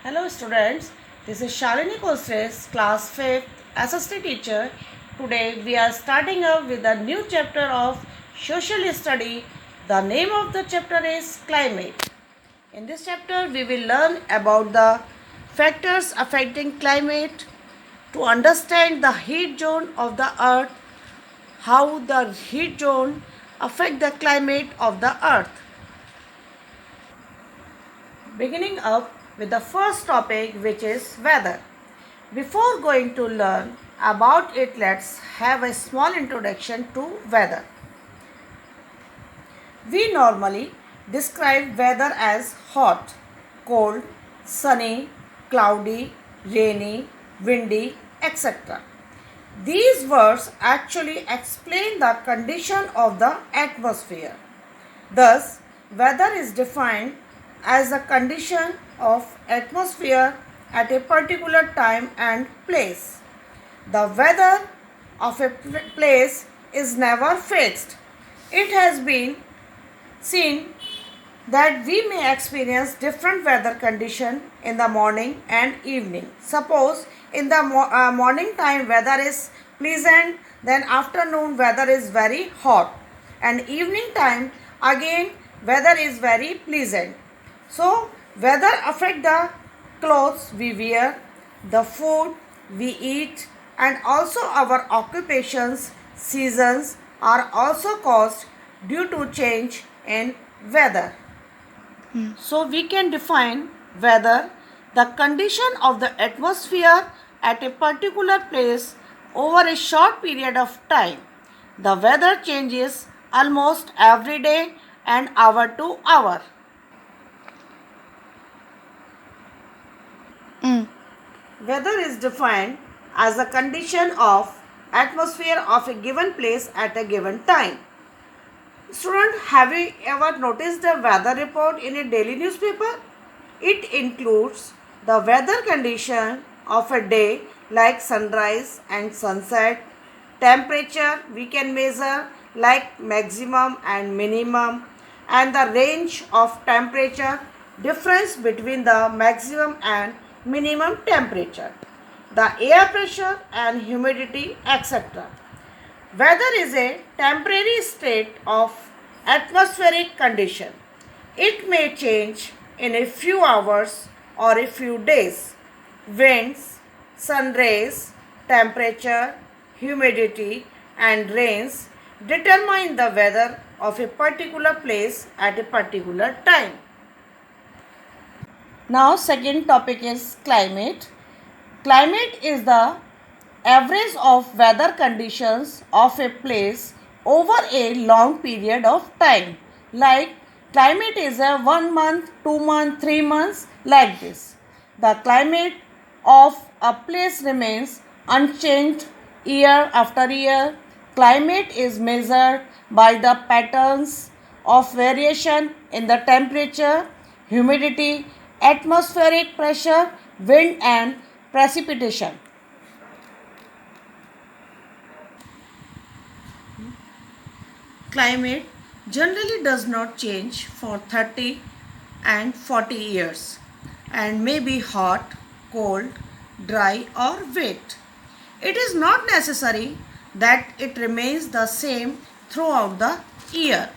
Hello students, this is Shalini Kostres, class 5th, assistant teacher. Today we are starting up with a new chapter of social study. The name of the chapter is climate. In this chapter we will learn about the factors affecting climate, to understand the heat zone of the earth, how the heat zone affect the climate of the earth. Beginning up with the first topic, which is weather. Before going to learn about it, let's have a small introduction to weather. We normally describe weather as hot, cold, sunny, cloudy, rainy, windy, etc. These words actually explain the condition of the atmosphere. Thus, weather is defined as a condition of atmosphere at a particular time and place. The weather of a place is never fixed. It has been seen that we may experience different weather condition in the morning and evening. Suppose in the morning time weather is pleasant, then afternoon weather is very hot, and evening time again weather is very pleasant. So weather affect the clothes we wear, the food we eat, and also our occupations. Seasons are also caused due to change in weather. So we can define weather, the condition of the atmosphere at a particular place over a short period of time. The weather changes almost every day and hour to hour. Weather is defined as a condition of atmosphere of a given place at a given time. Student, have you ever noticed the weather report in a daily newspaper? It includes the weather condition of a day like sunrise and sunset, temperature we can measure like maximum and minimum, and the range of temperature difference between the maximum and minimum temperature, the air pressure and humidity, etc. Weather is a temporary state of atmospheric condition. It may change in a few hours or a few days. Winds, sun rays, temperature, humidity, and rains determine the weather of a particular place at a particular time. Now, second topic is climate. Climate is the average of weather conditions of a place over a long period of time. Like climate is a 1 month, 2 month, 3 months, like this. The climate of a place remains unchanged year after year. Climate is measured by the patterns of variation in the temperature, humidity, atmospheric pressure, wind, and precipitation. Climate generally does not change for 30 and 40 years and may be hot, cold, dry, or wet. It is not necessary that it remains the same throughout the year.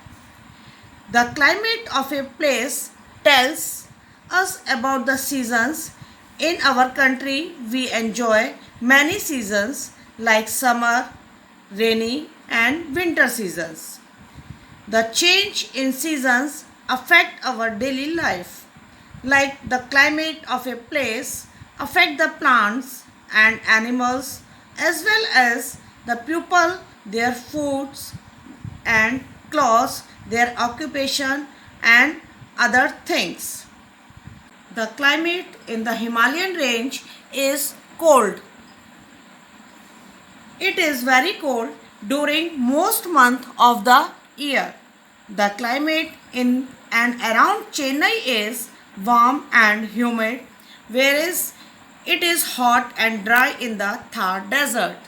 The climate of a place tells us about the seasons. In our country, we enjoy many seasons like summer, rainy, and winter seasons. The change in seasons affect our daily life. Like the climate of a place affect the plants and animals as well as the people, their foods and clothes, their occupation and other things. The climate in the Himalayan range is cold. It is very cold during most months of the year. The climate in and around Chennai is warm and humid, whereas it is hot and dry in the Thar desert.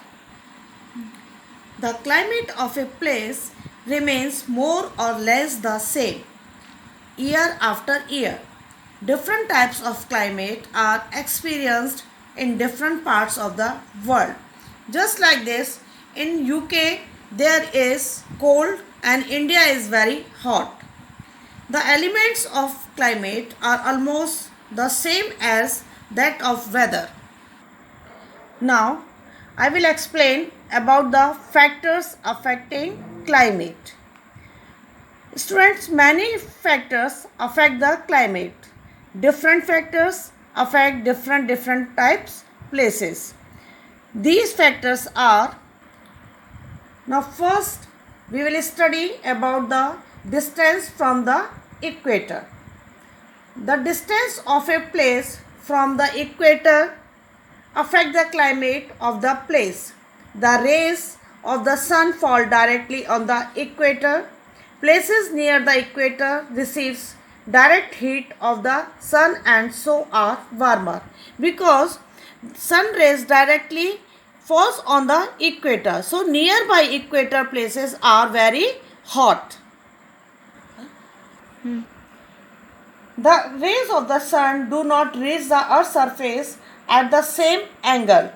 The climate of a place remains more or less the same year after year. different types of climate are experienced in different parts of the world. Just like this, in UK there is cold and India is very hot. The elements of climate are almost the same as that of weather. Now, I will explain about the factors affecting climate. Students, many factors affect the climate. Different factors affect different types places. These factors are, now first we will study about the distance from the equator. The distance of a place from the equator affect the climate of the place. The rays of the sun fall directly on the equator. Places near the equator receives direct heat of the sun and so are warmer because sun rays directly falls on the equator. So nearby equator places are very hot. The rays of the sun do not reach the earth's surface at the same angle.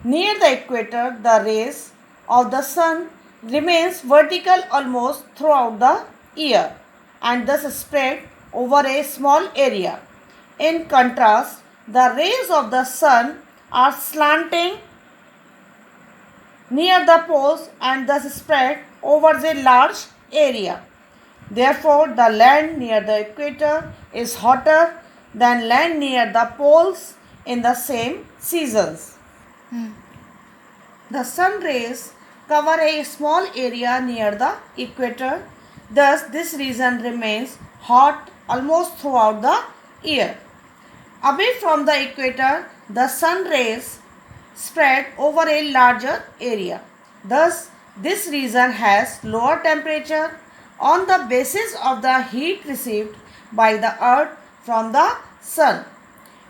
Near the equator, the rays of the sun remains vertical almost throughout the year and thus spread over a small area. In contrast, the rays of the sun are slanting near the poles and thus spread over a large area. Therefore, the land near the equator is hotter than land near the poles in the same seasons. The sun rays cover a small area near the equator. Thus, this region remains hot almost throughout the year. Away from the equator, the sun rays spread over a larger area. Thus, this region has lower temperature on the basis of the heat received by the earth from the sun.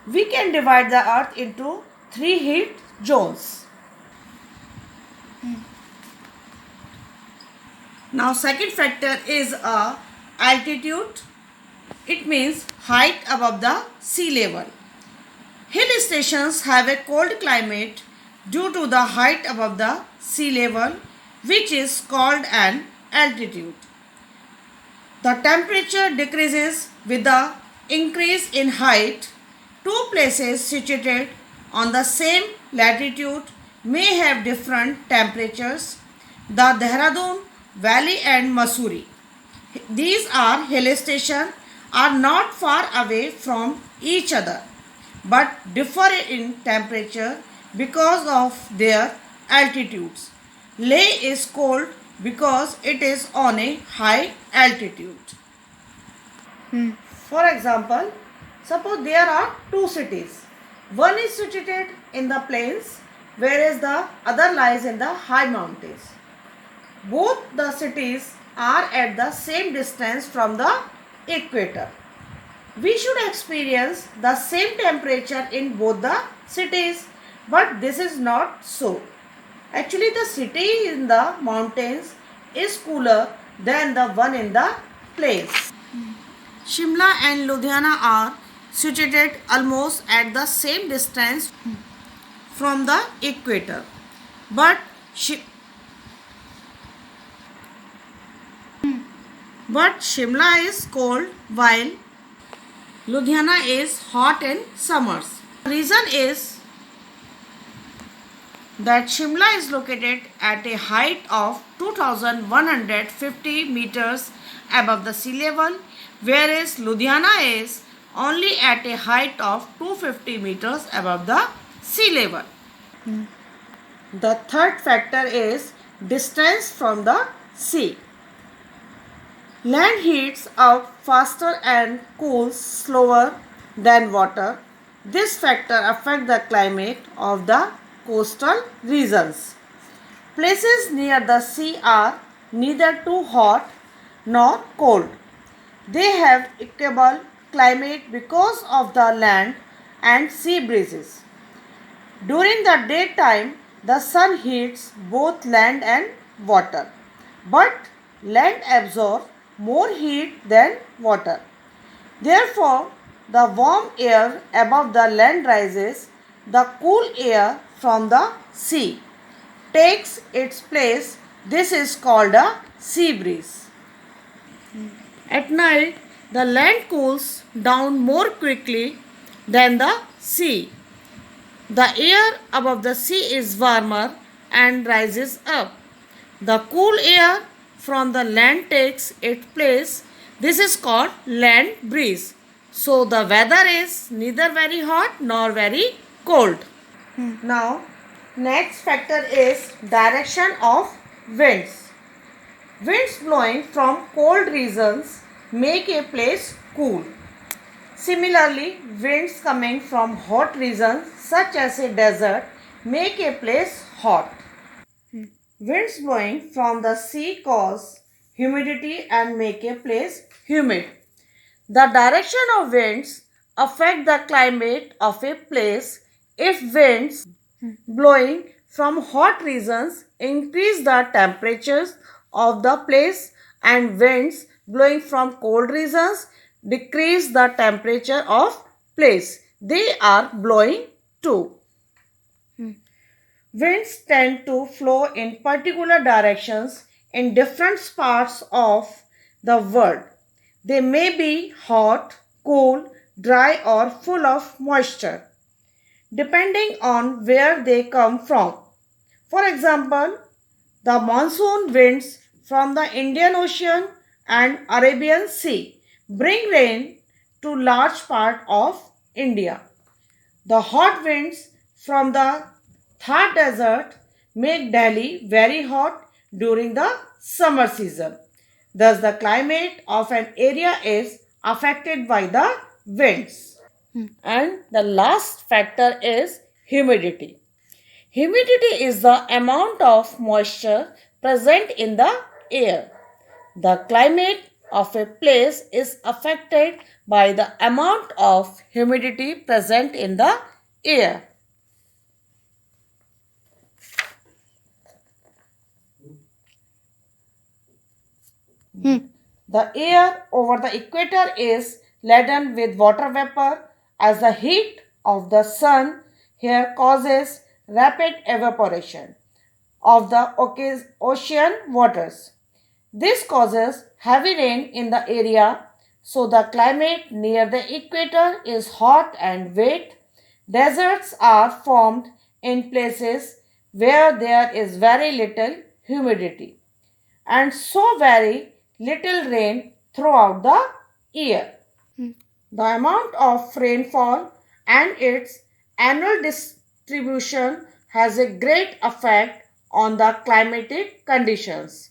We can divide the earth into 3 heat zones. Now, second factor is altitude. It means height above the sea level. Hill stations have a cold climate due to the height above the sea level, which is called an altitude. The temperature decreases with the increase in height. Two places situated on the same latitude may have different temperatures. The Dehradun Valley and Mussoorie, these are hill stations, are not far away from each other but differ in temperature because of their altitudes. Leh is cold because it is on a high altitude. For example, suppose there are two cities. One is situated in the plains, whereas the other lies in the high mountains. Both the cities are at the same distance from the equator. We should experience the same temperature in both the cities, but this is not so. Actually, the city in the mountains is cooler than the one in the plains. Shimla and Ludhiana are situated almost at the same distance from the equator, but Shimla is cold while Ludhiana is hot in summers. The reason is that Shimla is located at a height of 2150 meters above the sea level, whereas Ludhiana is only at a height of 250 meters above the sea level. The third factor is distance from the sea. Land heats up faster and cools slower than water. This factor affects the climate of the coastal regions. Places near the sea are neither too hot nor cold. They have equable climate because of the land and sea breezes. During the daytime, the sun heats both land and water, but land absorbs more heat than water. Therefore, the warm air above the land rises, the cool air from the sea takes its place. This is called a sea breeze. At night, the land cools down more quickly than the sea. The air above the sea is warmer and rises up. The cool air from the land takes its place. This is called land breeze. So the weather is neither very hot nor very cold. Now, next factor is direction of winds. Winds blowing from cold regions make a place cool. Similarly, winds coming from hot regions such as a desert make a place hot. Winds blowing from the sea cause humidity and make a place humid. The direction of winds affect the climate of a place. If winds blowing from hot regions increase the temperatures of the place and winds blowing from cold regions decrease the temperature of place. They are blowing too. Winds tend to flow in particular directions in different parts of the world. They may be hot, cool, dry or full of moisture, depending on where they come from. For example, the monsoon winds from the Indian Ocean and Arabian Sea bring rain to large part of India. The hot winds from the Thar Desert make Delhi very hot during the summer season. Thus, the climate of an area is affected by the winds. And the last factor is humidity. Humidity is the amount of moisture present in the air. The climate of a place is affected by the amount of humidity present in the air. The air over the equator is laden with water vapor as the heat of the sun here causes rapid evaporation of the ocean waters. This causes heavy rain in the area, so the climate near the equator is hot and wet. Deserts are formed in places where there is very little humidity and so very little rain throughout the year. The amount of rainfall and its annual distribution has a great effect on the climatic conditions.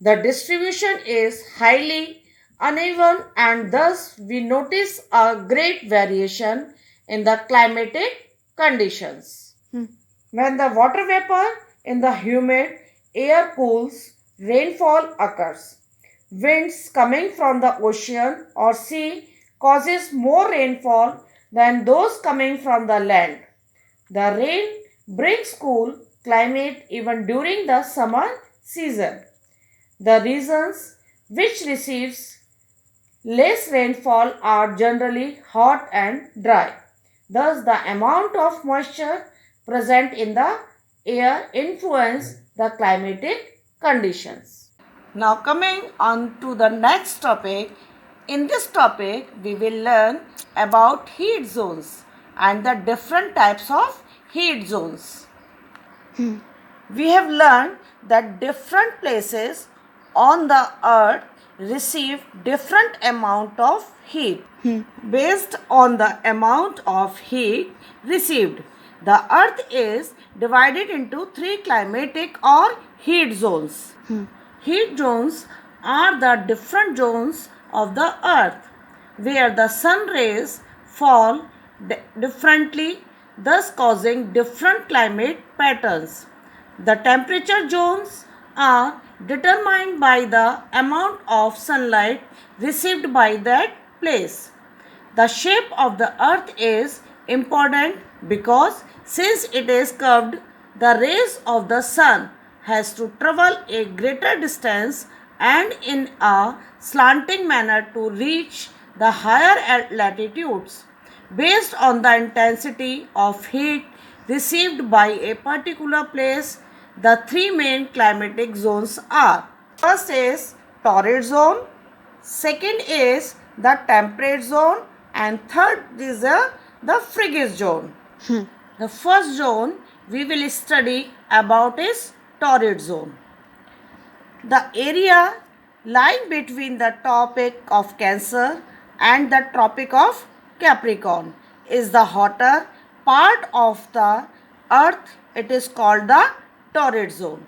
The distribution is highly uneven and thus we notice a great variation in the climatic conditions. When the water vapor in the humid air cools, rainfall occurs. Winds coming from the ocean or sea causes more rainfall than those coming from the land. The rain brings cool climate even during the summer season. The regions which receives less rainfall are generally hot and dry. Thus, the amount of moisture present in the air influence the climatic conditions. Now coming on to the next topic. In this topic, we will learn about heat zones and the different types of heat zones. We have learned that different places on the earth receive different amount of heat. Based on the amount of heat received, the earth is divided into 3 climatic or heat zones. Heat zones are the different zones of the earth where the sun rays fall differently, thus causing different climate patterns. The temperature zones are determined by the amount of sunlight received by that place. The shape of the earth is important because since it is curved, the rays of the sun has to travel a greater distance and in a slanting manner to reach the higher latitudes. Based on the intensity of heat received by a particular place, the three main climatic zones are: first is torrid zone, second is the temperate zone, and third is the frigid zone. The first zone we will study about is torrid zone. The area lying between the Tropic of Cancer and the Tropic of Capricorn is the hotter part of the earth. It is called the torrid zone.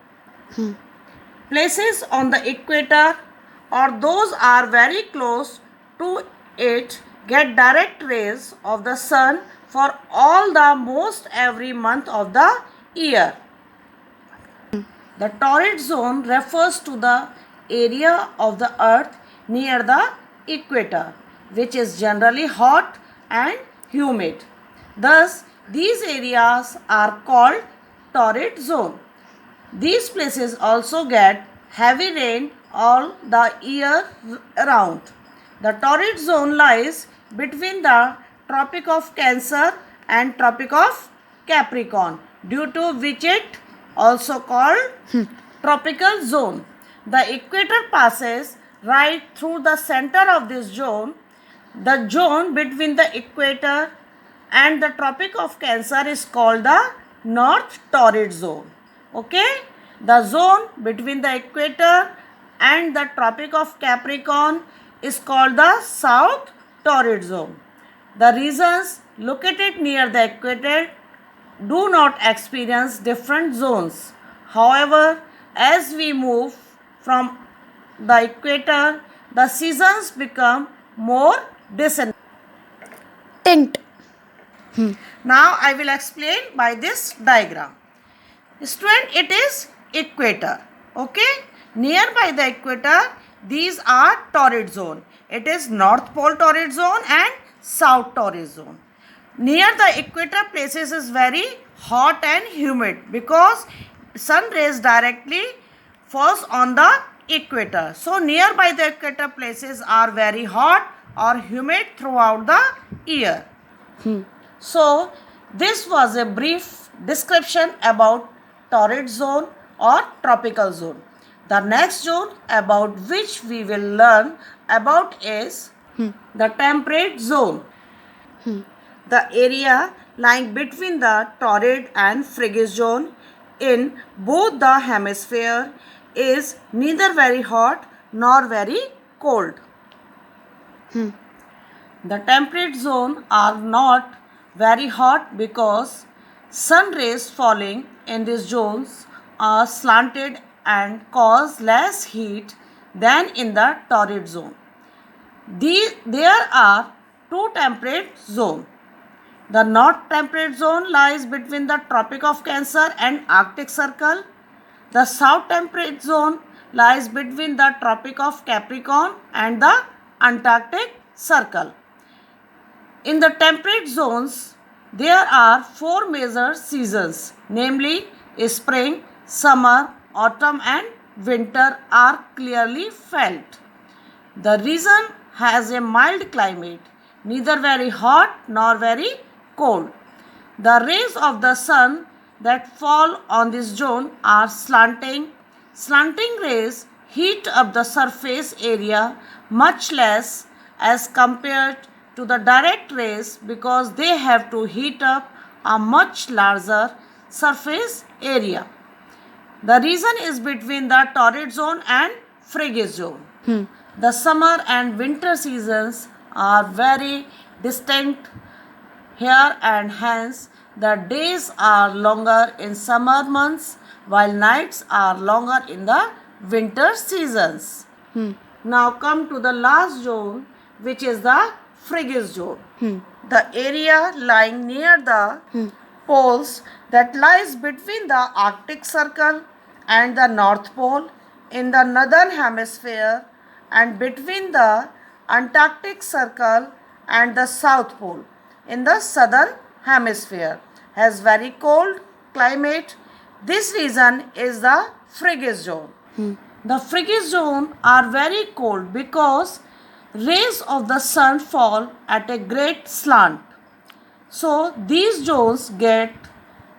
Places on the equator or those are very close to it get direct rays of the sun for most every month of the year. The torrid zone refers to the area of the earth near the equator, which is generally hot and humid. Thus, these areas are called torrid zone. These places also get heavy rain all the year round. The torrid zone lies between the Tropic of Cancer and Tropic of Capricorn, due to which it also called tropical zone. The equator passes right through the center of this zone. The zone between the equator and the Tropic of Cancer is called the North Torrid Zone. Okay? The zone between the equator and the Tropic of Capricorn is called the South Torrid Zone. The regions located near the equator do not experience different zones. However, as we move from the equator, the seasons become more distant. Now I will explain by this diagram. Student, it is equator. Okay? Nearby the equator, these are torrid zone. It is North Pole torrid zone and South torrid zone. Near the equator places is very hot and humid because sun rays directly falls on the equator. So nearby the equator places are very hot or humid throughout the year. So this was a brief description about torrid zone or tropical zone. The next zone about which we will learn about is the temperate zone. The area lying between the torrid and frigid zone in both the hemisphere is neither very hot nor very cold. The temperate zone are not very hot because sun rays falling in these zones are slanted and cause less heat than in the torrid zone. There are two temperate zones. The North Temperate Zone lies between the Tropic of Cancer and Arctic Circle. The South Temperate Zone lies between the Tropic of Capricorn and the Antarctic Circle. In the temperate zones, there are four major seasons, namely spring, summer, autumn and winter are clearly felt. The region has a mild climate, neither very hot nor very cold. The rays of the sun that fall on this zone are slanting. Slanting rays heat up the surface area much less as compared to the direct rays because they have to heat up a much larger surface area. The region is between the torrid zone and frigid zone. The summer and winter seasons are very distinct here and hence the days are longer in summer months while nights are longer in the winter seasons. Now come to the last zone, which is the frigid zone. The area lying near the poles that lies between the Arctic Circle and the North Pole in the northern hemisphere and between the Antarctic Circle and the South Pole in the southern hemisphere has very cold climate. This region is the frigid zone. The frigid zone are very cold because rays of the sun fall at a great slant. So these zones get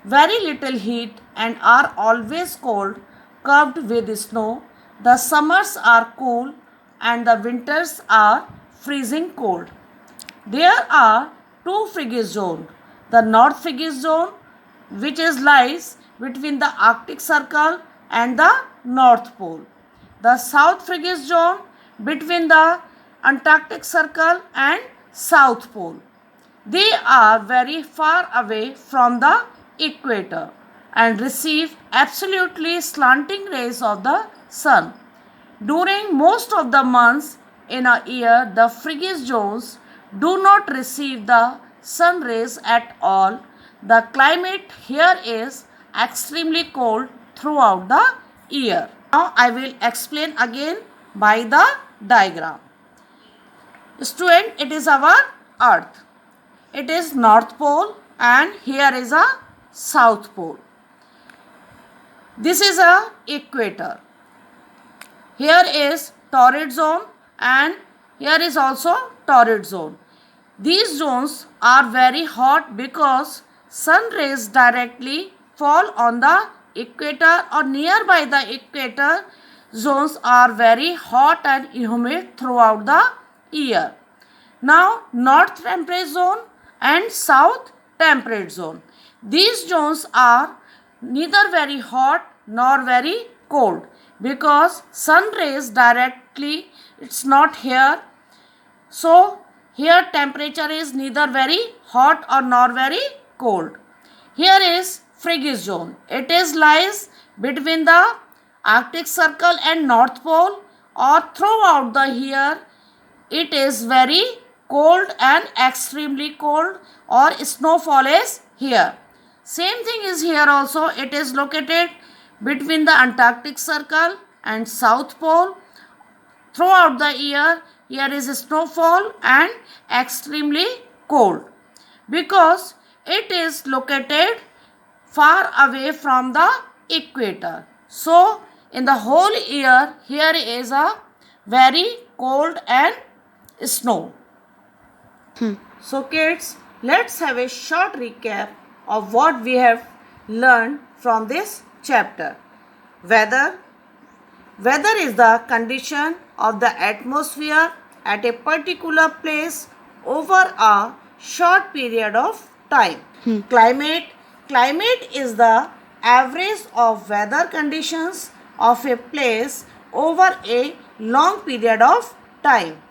very little heat and are always cold, covered with snow. The summers are cool and the winters are freezing cold. There are two frigid zones. The North Frigid Zone, which lies between the Arctic Circle and the North Pole. The South Frigid Zone, between the Antarctic Circle and South Pole. They are very far away from the equator and receive absolutely slanting rays of the sun. During most of the months in a year, the frigid zones do not receive the sun rays at all. The climate here is extremely cold throughout the year. Now I will explain again by the diagram. Student, it is our earth. It is North Pole and here is a South Pole. This is a equator. Here is torrid zone and here is also torrid zone. These zones are very hot because sun rays directly fall on the equator or nearby the equator. Zones are very hot and humid throughout the year. Now, north temperate zone and south temperate zone. These zones are neither very hot nor very cold because sun rays directly, it's not here. So here temperature is neither very hot or nor very cold. Here is frigid zone. It lies between the Arctic Circle and North Pole, or throughout the year it is very cold and extremely cold, or snowfall is here. Same thing is here also. It is located between the Antarctic Circle and South Pole. Throughout the year, here is snowfall and extremely cold because it is located far away from the equator. So, in the whole year, here is a very cold and snow. So kids, let's have a short recap of what we have learned from this chapter. Weather. Weather is the condition of the atmosphere at a particular place over a short period of time. Climate. Climate is the average of weather conditions of a place over a long period of time.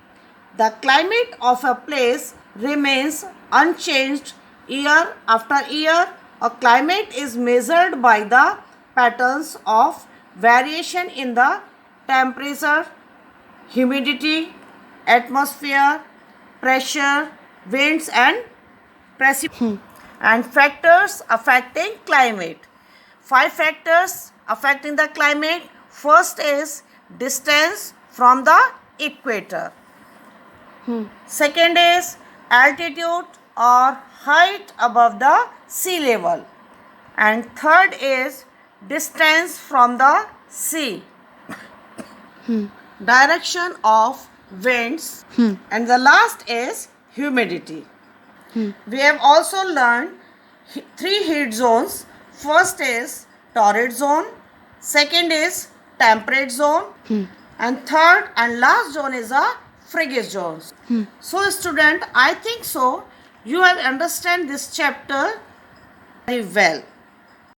The climate of a place remains unchanged year after year. A climate is measured by the patterns of variation in the temperature, humidity, atmosphere, pressure, winds and precipitation and factors affecting climate. 5 factors affecting the climate. First is distance from the equator. Second is altitude or height above the sea level. And third is distance from the sea. Direction of winds. And the last is humidity. We have also learned 3 heat zones. First is torrid zone. Second is temperate zone. And third and last zone is a frigid zone. So student, I think so you have understand this chapter very well.